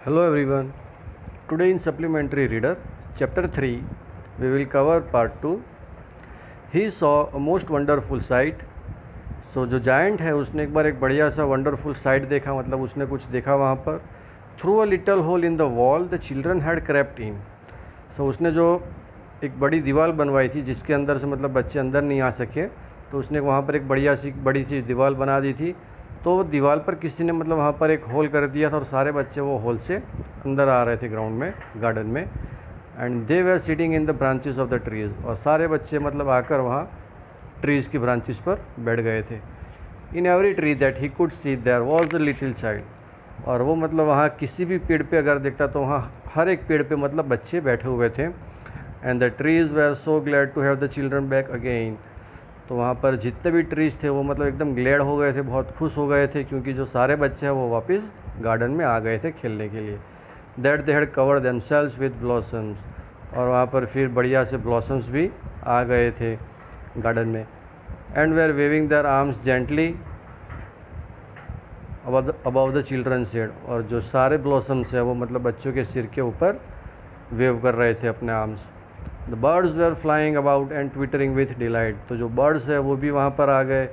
Hello everyone. Today in Supplementary Reader, Chapter 3, we will cover Part 2. He saw a most wonderful sight. So जो giant है उसने एक बार एक बढ़िया सा वंडरफुल साइट देखा, मतलब उसने कुछ देखा वहाँ पर. Through a little hole in the wall the children had crept in. So उसने जो एक बड़ी दीवार बनवाई थी जिसके अंदर से मतलब बच्चे अंदर नहीं आ सके, तो उसने वहाँ पर एक बड़ी सी दीवार बना दी थी. तो दीवार पर किसी ने मतलब वहाँ पर एक होल कर दिया था और सारे बच्चे वो होल से अंदर आ रहे थे ग्राउंड में, गार्डन में. And they were sitting in the branches of the trees. और सारे बच्चे मतलब आकर वहाँ ट्रीज़ की ब्रांचेस पर बैठ गए थे. In every tree that he could see there was a little child. और वो मतलब वहाँ किसी भी पेड़ पे अगर देखता तो वहाँ हर एक पेड़ पे मतलब बच्चे बैठे हुए थे. And the trees were so glad to have the children back again. तो वहाँ पर जितने भी ट्रीज़ थे वो मतलब एकदम ग्लैड हो गए थे, बहुत खुश हो गए थे, क्योंकि जो सारे बच्चे हैं वो वापस गार्डन में आ गए थे खेलने के लिए. That they had covered themselves with blossoms. और वहाँ पर फिर बढ़िया से ब्लॉसम्स भी आ गए थे गार्डन में. And they are waving their arms gently above the children's head. और जो सारे ब्लॉसम्स हैं वो मतलब बच्चों के सिर के ऊपर वेव कर रहे थे अपने arms. The birds were flying about and twittering with delight. तो जो बर्ड्स है वो भी वहाँ पर आ गए,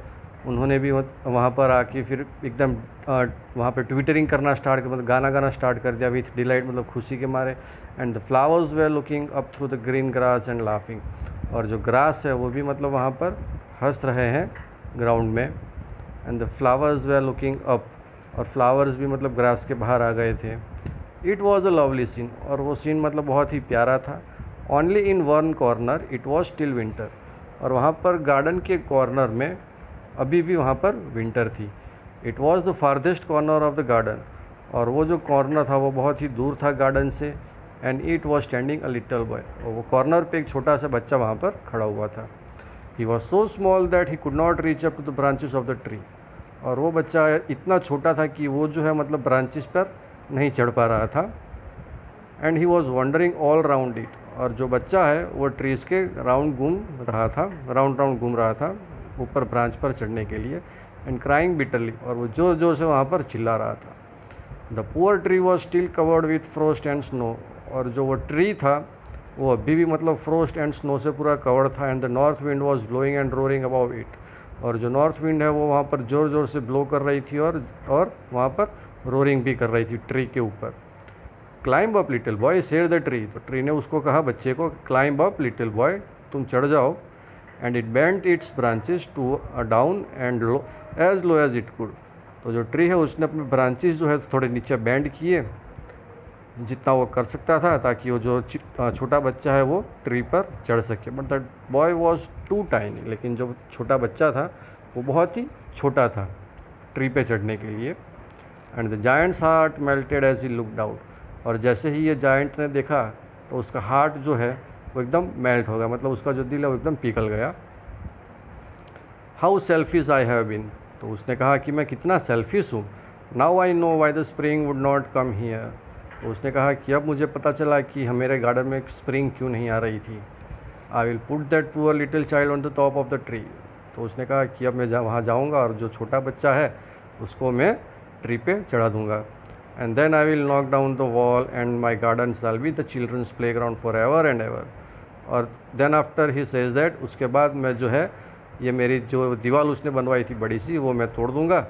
उन्होंने भी वहाँ पर आके फिर एकदम वहाँ पर ट्विटरिंग करना स्टार्ट कर, मतलब गाना गाना स्टार्ट कर दिया विथ डिलाइट, मतलब खुशी के मारे. And the flowers were looking up through the green grass and laughing. और जो ग्रास है वो भी मतलब वहाँ पर हंस रहे हैं ग्राउंड में. And the flowers were looking up. और फ्लावर्स भी मतलब ग्रास के बाहर आ गए थे. It was a lovely scene. और वो सीन मतलब बहुत ही प्यारा था. Only in one corner it was still winter. और वहाँ पर गार्डन के कॉर्नर में अभी भी वहाँ पर विंटर थी. It was the farthest corner of the garden. और वो जो कॉर्नर था वो बहुत ही दूर था गार्डन से. And it was standing a little boy. और वो कॉर्नर पे एक छोटा सा बच्चा वहाँ पर खड़ा हुआ था. He was so small that he could not reach up to the branches of the tree. और वो बच्चा इतना छोटा था कि वो जो है मतलब ब्रांचेस पर नहीं चढ़ पा रहा था. And he was wondering all round it. और जो बच्चा है वो ट्रीज़ के राउंड घूम रहा था ऊपर ब्रांच पर चढ़ने के लिए. And crying bitterly. और वो जोर जोर से वहाँ पर चिल्ला रहा था. The poor tree was still covered with frost and snow. और जो वो ट्री था वो अभी भी मतलब फ्रोस्ट एंड स्नो से पूरा कवर्ड था. And the north wind was blowing and roaring about it. और जो नॉर्थ विंड है वो वहाँ पर ज़ोर ज़ोर से ब्लो कर रही थी और वहाँ पर रोरिंग भी कर रही थी ट्री के ऊपर. Climb up little boy said the tree. तो ट्री ने उसको कहा, बच्चे को, क्लाइंब अप लिटिल बॉय, तुम चढ़ जाओ. And it bent its branches to down and low as it could. तो जो ट्री है उसने अपने ब्रांचेस जो है थोड़े नीचे बेंड किए जितना वो कर सकता था, ताकि वो जो छोटा बच्चा है वो ट्री पर चढ़ सके. But that boy was too tiny. लेकिन जो छोटा बच्चा था वो बहुत ही छोटा था ट्री पे चढ़ने के लिए. And the giant's heart melted as he looked out. और जैसे ही ये जायंट ने देखा तो उसका हार्ट जो है वो एकदम मेल्ट हो गया, मतलब उसका जो दिल है वो एकदम पिघल गया. How selfish I have been. तो उसने कहा कि मैं कितना सेल्फिश हूँ. Now I know why the spring would not come here. तो उसने कहा कि अब मुझे पता चला कि मेरे गार्डन में स्प्रिंग क्यों नहीं आ रही थी. I will put that poor little child on the top of the tree. तो उसने कहा कि अब मैं वहाँ जाऊँगा और जो छोटा बच्चा है उसको मैं ट्री पे चढ़ा दूँगा. And then I will knock down the wall and my garden shall be the children's playground forever and ever. और then after he says that, उसके बाद मैं जो है ये मेरी जो दीवार उसने बनवाई थी बड़ी सी वो मैं तोड़ दूँगा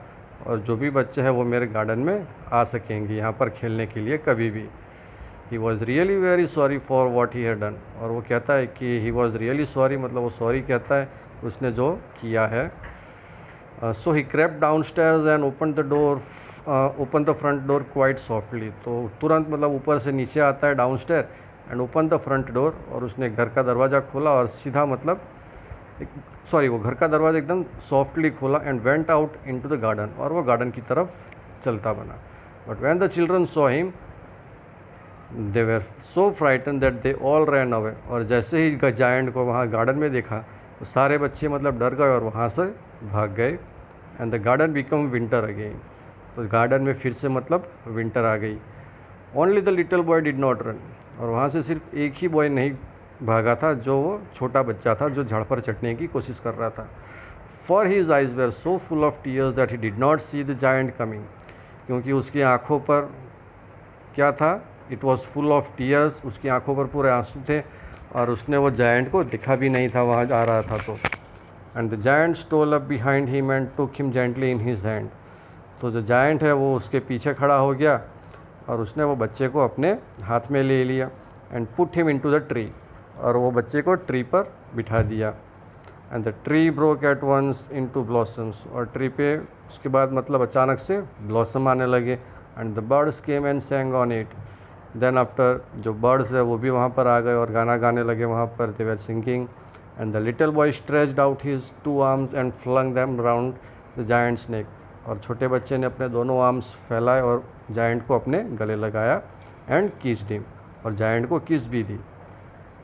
और जो भी बच्चे हैं वो मेरे गार्डन में आ सकेंगे यहाँ पर खेलने के लिए कभी भी. He was really very sorry for what he had done. और वो कहता है कि he was really sorry, मतलब वो सॉरी कहता है उसने जो किया है. So he crept downstairs and opened the front door quite softly. तो तुरंत मतलब ऊपर से नीचे आता है downstair and open the front door. और उसने घर का दरवाज़ा खोला और सीधा मतलब वो घर का दरवाज़ा एकदम सॉफ्टली खोला. And went out into the garden. और वो गार्डन की तरफ चलता बना. But when the children saw him they were so frighten that they all ran away. और जैसे ही जायंट को वहाँ गार्डन में देखा तो सारे बच्चे मतलब डर गए और वहाँ से भाग गए. And the garden become winter again. तो गार्डन में फिर से मतलब विंटर आ गई. Only the little boy did not run. और वहाँ से सिर्फ एक ही बॉय नहीं भागा था, जो वो छोटा बच्चा था जो झाड़ पर चढ़ने की कोशिश कर रहा था. For his eyes were so full of tears that he did not see the giant coming. क्योंकि उसकी आँखों पर क्या था, it was full of tears, उसकी आंखों पर पूरे आंसू थे और उसने वो जायंट को दिखा भी नहीं था वहाँ आ रहा था तो। And the giant stole up behind him and took him gently in his hand. तो जो जायंट है वो उसके पीछे खड़ा हो गया और उसने वो बच्चे को अपने हाथ में ले लिया and put him into the tree, और वो बच्चे को ट्री पर बिठा दिया। And the tree broke at once into blossoms, और ट्री पे उसके बाद मतलब अचानक से ब्लॉसम आने लगे। And the birds came and sang on it. Then after जो बर्ड्स है वो भी वहाँ पर आ गए और गाना गाने लगे वहाँ पर, they were singing. And the little boy stretched out his 2 arms and flung them round the giant's neck, और छोटे बच्चे ने अपने दोनों आर्म्स फैलाए और जायंट को अपने गले लगाया एंड किस्ड हिम, और जायंट को किस भी दी।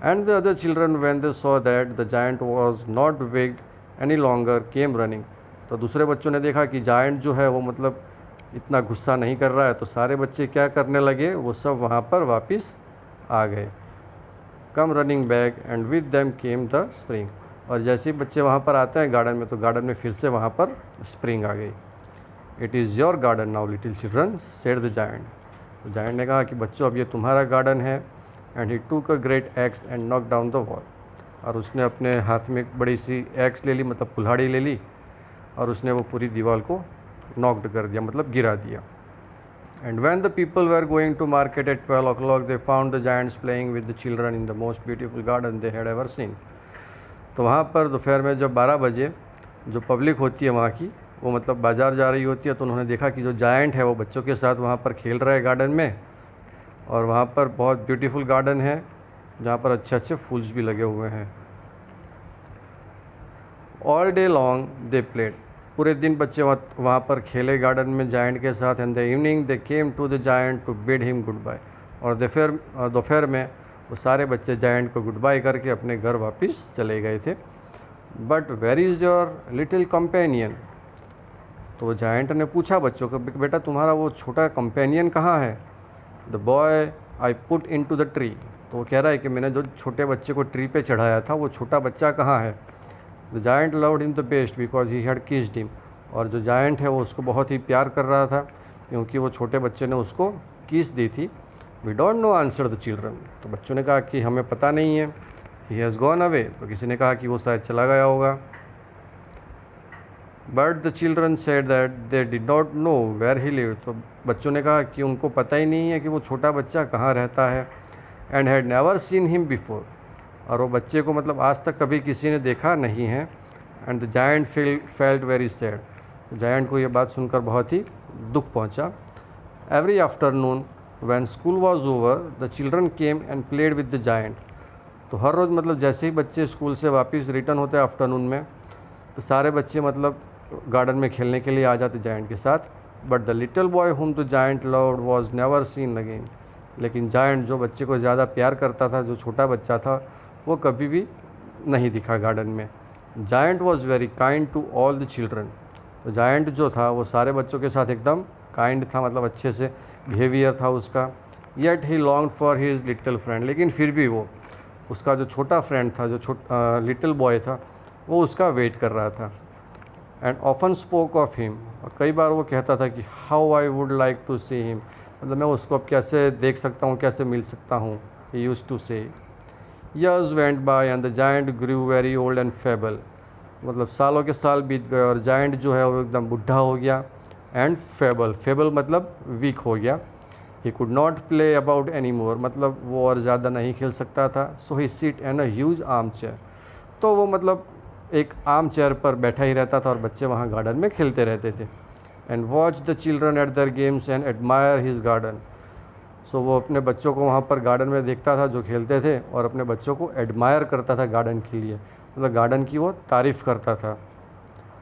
And the other children when they saw that the giant was not wicked any longer came running. तो दूसरे बच्चों ने देखा कि जायंट जो है वो मतलब इतना गुस्सा नहीं कर रहा है, तो सारे बच्चे क्या करने लगे, वो सब वहाँ पर वापस आ गए। Come running back and with them came the spring, और जैसे ही बच्चे वहाँ पर आते हैं गार्डन में, तो गार्डन में फिर से वहाँ पर स्प्रिंग आ गई। It is your garden now little children said the giant. तो जायंट ने कहा कि बच्चों अब ये तुम्हारा गार्डन है। एंड ही टूक a great x and knock down the wall, और उसने अपने हाथ में एक बड़ी सी एक्स ले ली, मतलब कुल्हाड़ी ले ली, और उसने वो पूरी दीवार को नॉक्ड कर दिया, मतलब गिरा दिया। And when the people were going to market at 12 o'clock they found the giants playing with the children in the most beautiful garden they had ever seen. तो वहाँ पर दोपहर में जब 12 बजे जो पब्लिक होती है वहाँ की, वो मतलब बाज़ार जा रही होती है, तो उन्होंने देखा कि जो जायंट है वो बच्चों के साथ वहाँ पर खेल रहा है गार्डन में, और वहाँ पर बहुत ब्यूटीफुल गार्डन है जहाँ पर अच्छे अच्छे फूल्स भी लगे हुए हैं। All day long they played, पूरे दिन बच्चे वहाँ पर खेले गार्डन में जायंट के साथ। And the evening they came to the giant to bid him goodbye, और दोपहर में वो सारे बच्चे जायंट को गुड बाय करके अपने घर वापस चले गए थे। But where is your little companion, तो जायंट ने पूछा बच्चों को, बेटा तुम्हारा वो छोटा कंपेनियन कहाँ है। The boy I put into the tree, तो वो कह रहा है कि मैंने जो छोटे बच्चे को ट्री पे चढ़ाया था वो छोटा बच्चा कहाँ है। The giant loved him the best because he had kissed him, और जो जायंट है वो उसको बहुत ही प्यार कर रहा था क्योंकि वो छोटे बच्चे ने उसको किस दी थी। We don't know answer the children, तो बच्चों ने कहा कि हमें पता नहीं है। ही हैज़ गॉन अवे, तो किसी ने कहा कि वो शायद चला गया होगा। But the children said that they did not know where he lived, तो बच्चों ने कहा कि उनको पता ही नहीं है कि वो छोटा बच्चा कहाँ रहता है। And had never seen him before, और वो बच्चे को मतलब आज तक कभी किसी ने देखा नहीं है। And the giant felt very sad, तो जायंट को ये बात सुनकर बहुत ही दुख पहुंचा। Every afternoon when school was over the children came and played with the giant, तो हर रोज़ मतलब जैसे ही बच्चे स्कूल से वापस रिटर्न होते आफ्टरनून में, तो सारे बच्चे मतलब गार्डन में खेलने के लिए आ जाते जायंट के साथ। But the little boy whom the giant loved was never seen again, लेकिन जायंट जो बच्चे को ज़्यादा प्यार करता था, जो छोटा बच्चा था, वो कभी भी नहीं दिखा गार्डन में। Giant was very kind to all the children, तो जायंट जो था वो सारे बच्चों के साथ एकदम काइंड था, मतलब अच्छे से बिहेवियर था उसका। Yet he long for his little friend, लेकिन फिर भी वो उसका जो छोटा फ्रेंड था, जो लिटिल बॉय था, वो उसका वेट कर रहा था। And often spoke of him, और कई बार वो कहता था कि how I would like to see him, मतलब मैं उसको अब कैसे देख सकता हूँ, कैसे मिल सकता हूँ। ही यूज्ड टू से। Years went by and the giant grew very old and feeble, मतलब सालों के साल बीत गए और जायंट जो है वो एकदम बुढ़ा हो गया। एंड फेबल मतलब वीक हो गया। He could not play about any more, मतलब वो और ज़्यादा नहीं खेल सकता था। So he sit in a huge arm chair, तो वो मतलब एक आर्म चेयर पर बैठा ही रहता था और बच्चे वहाँ गार्डन में खेलते रहते थे। And watch the children at their games and admire his garden, so वो अपने बच्चों को वहाँ पर गार्डन में देखता था जो खेलते थे, और अपने बच्चों को एडमायर करता था गार्डन के लिए, मतलब गार्डन की वो तारीफ़ करता था।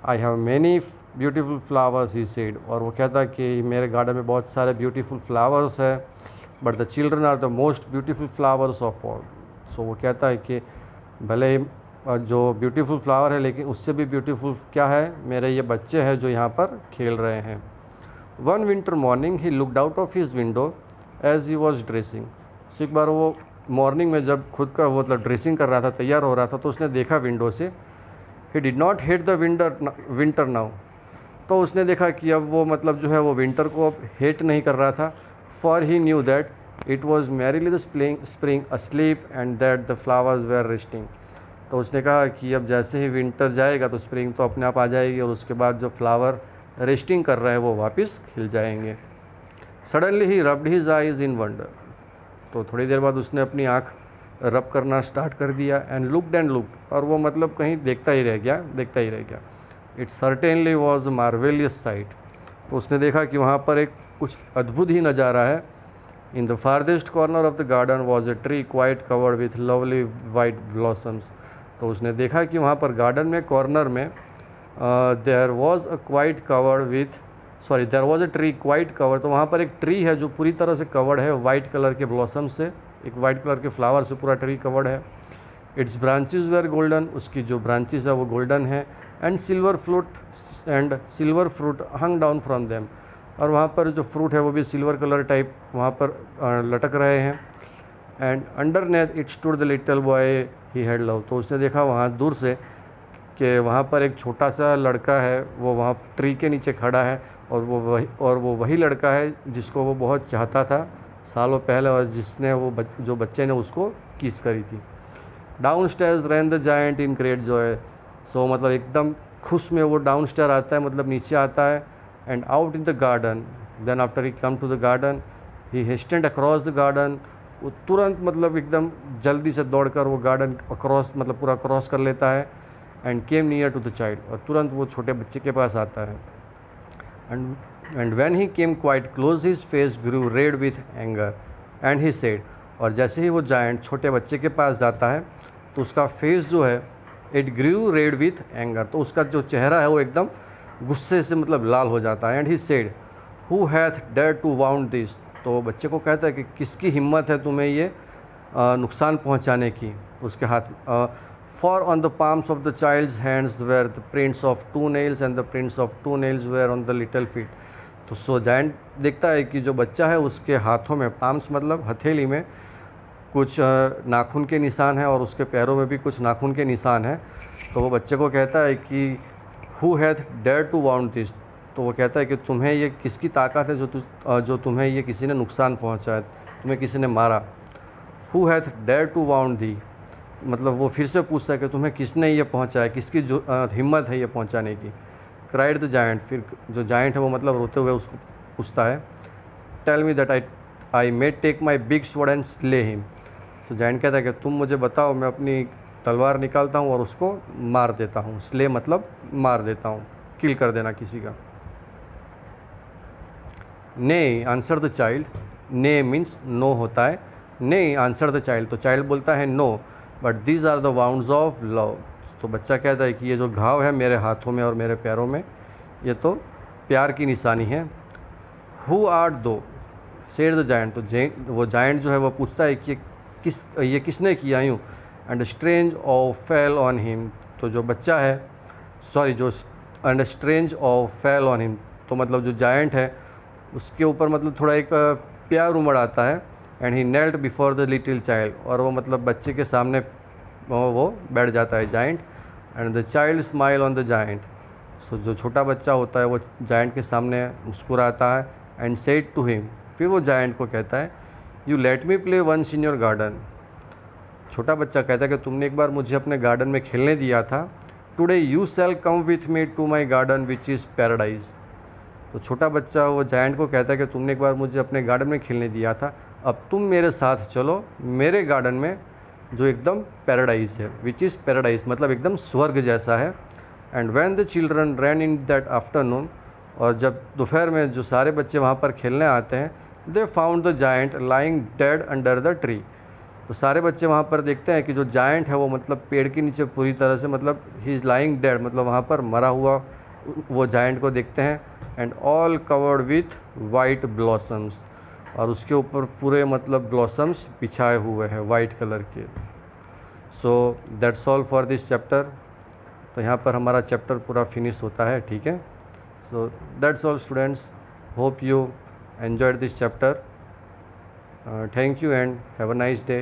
I have many beautiful flowers he said, और वो कहता कि मेरे गार्डन में बहुत सारे ब्यूटीफुल फ्लावर्स है। But the children are the most beautiful flowers of all, so वो कहता है कि भले ही जो ब्यूटीफुल फ्लावर है, लेकिन उससे भी ब्यूटीफुल क्या है, मेरे ये बच्चे हैं जो यहाँ पर खेल रहे हैं। One winter morning he looked out of his window as he was dressing, so एक बार वो मॉर्निंग में जब खुद का वो मतलब ड्रेसिंग कर रहा था, तैयार हो रहा था, तो उसने देखा विंडो से। ही did not hate the winter now, तो उसने देखा कि अब वो मतलब जो है वो विंटर को अब हेट नहीं कर रहा था। for he knew that it was merely the spring asleep and that the flowers were resting. तो उसने कहा कि अब जैसे ही विंटर जाएगा तो स्प्रिंग तो अपने आप आ जाएगी और उसके बाद जो फ्लावर रेस्टिंग कर रहे हैं वो वापस खिल जाएंगे. सडनली ही रब्ड हिज आइज इन वंडर. तो थोड़ी देर बाद उसने अपनी आँख रब करना स्टार्ट कर दिया. एंड लुक्ड, और वो मतलब कहीं देखता ही रह गया. It certainly was a marvellous sight. तो उसने देखा कि वहाँ पर एक कुछ अद्भुत ही नज़ारा है. In the farthest corner of the garden was a tree quite covered with lovely white blossoms. तो उसने देखा कि वहाँ पर गार्डन में कॉर्नर में there was a tree quite covered. तो वहाँ पर एक ट्री है जो पूरी तरह से कवर्ड है वाइट कलर के ब्लॉसम से, एक वाइट कलर के फ्लावर से पूरा ट्री कवर्ड है. Its branches were golden. उसकी जो ब्रांचेज है वो गोल्डन है. And silver fruit hung down from them. और वहाँ पर जो फ्रूट है वो भी सिल्वर कलर टाइप वहाँ पर लटक रहे हैं. And underneath it stood the little boy he had love. तो उसने देखा वहाँ दूर से कि वहाँ पर एक छोटा सा लड़का है, वो वहाँ ट्री के नीचे खड़ा है और वो वही लड़का है जिसको वो बहुत चाहता था सालों पहले और जिसने जो बच्चे ने उसको किस करी थी. Downstairs ran the giant in great joy. So मतलब एकदम खुश में वो डाउन स्टेयर आता है, मतलब नीचे आता है. And out in the garden. Then after he come to the garden he hastened across the garden. वो तुरंत मतलब एकदम जल्दी से दौड़कर वो गार्डन अक्रॉस मतलब पूरा क्रॉस कर लेता है. And came near to the child. और तुरंत वो छोटे बच्चे के पास आता है. And when he came quite close his face grew red with anger and he said. और जैसे ही वो जायंट छोटे बच्चे के पास जाता है तो उसका फेस जो है it grew red with anger. तो उसका जो चेहरा है वो एकदम गुस्से से मतलब लाल हो जाता है. And he said who hath dare to wound this. तो बच्चे को कहता है कि किसकी हिम्मत है तुम्हें ये नुकसान पहुंचाने की. उसके हाथ for on the palms of the child's hands were the prints of 2 nails and the prints of 2 nails were on the little feet. तो सो जायंट देखता है कि जो बच्चा है उसके हाथों में, पाम्स मतलब हथेली में कुछ नाखून के निशान है और उसके पैरों में भी कुछ नाखून के निशान है. तो वो बच्चे को कहता है कि who hath dare to wound this. तो वो कहता है कि तुम्हें ये किसकी ताकत है जो तुम्हें ये किसी ने नुकसान पहुंचाया, तुम्हें किसी ने मारा. Who hath dare to wound thee. मतलब वो फिर से पूछता है कि तुम्हें किसने ये पहुंचाया, किसकी जो हिम्मत है ये पहुंचाने की. Cried the giant. फिर जो जायंट है वो मतलब रोते हुए उसको पूछता है tell me that I may take my big sword and slay him. So giant कहता है कि तुम मुझे बताओ, मैं अपनी तलवार निकालता हूँ और उसको मार देता हूँ. स्ले मतलब मार देता हूँ, किल कर देना किसी का. Nay answer the child. Nay means no होता है. Nay answer the child. तो चाइल्ड बोलता है no but these are the wounds of love. तो बच्चा कहता है कि ये जो घाव है मेरे हाथों में और मेरे पैरों में ये तो प्यार की निशानी है. हु आर दो सेड द जायंट. तो वो जायंट जो है वो पूछता है कि ये किसने किया यूँ. And strange of fell on him. तो जो बच्चा है and strange of fell on him. तो मतलब जो जायंट है उसके ऊपर मतलब थोड़ा एक प्यार उमड़ आता है. And he knelt before the little child. और वो मतलब बच्चे के सामने वो बैठ जाता है giant. And the child smile on the giant. So जो छोटा बच्चा होता है वो जायंट के सामने मुस्कुराता है. And said to him. फिर वो जायंट को कहता है you let me play once in your garden. छोटा बच्चा कहता है कि तुमने एक बार मुझे अपने गार्डन में खेलने दिया था. Today you shall come with me to my garden which is paradise. तो छोटा बच्चा वो जायंट को कहता है कि तुमने एक बार मुझे अपने गार्डन में खेलने दिया था, अब तुम मेरे साथ चलो मेरे गार्डन में जो एकदम पैराडाइज है. विच इज़ पैराडाइज मतलब एकदम स्वर्ग जैसा है. And when the children ran in that afternoon. और जब दोपहर में जो सारे बच्चे वहाँ पर खेलने आते हैं दे found the giant lying dead under the tree. तो सारे बच्चे वहाँ पर देखते हैं कि जो जायंट है वो मतलब पेड़ के नीचे पूरी तरह से मतलब ही इज़ लाइंग डेड मतलब वहाँ पर मरा हुआ वो जायंट को देखते हैं. And all covered with white blossoms. और उसके ऊपर पूरे मतलब ब्लॉसम्स बिछाए हुए हैं वाइट कलर के. So that's all for this chapter. तो यहाँ पर हमारा चैप्टर पूरा फिनिश होता है. ठीक है. So that's all students. Hope you enjoyed this chapter. Thank you and have a nice day.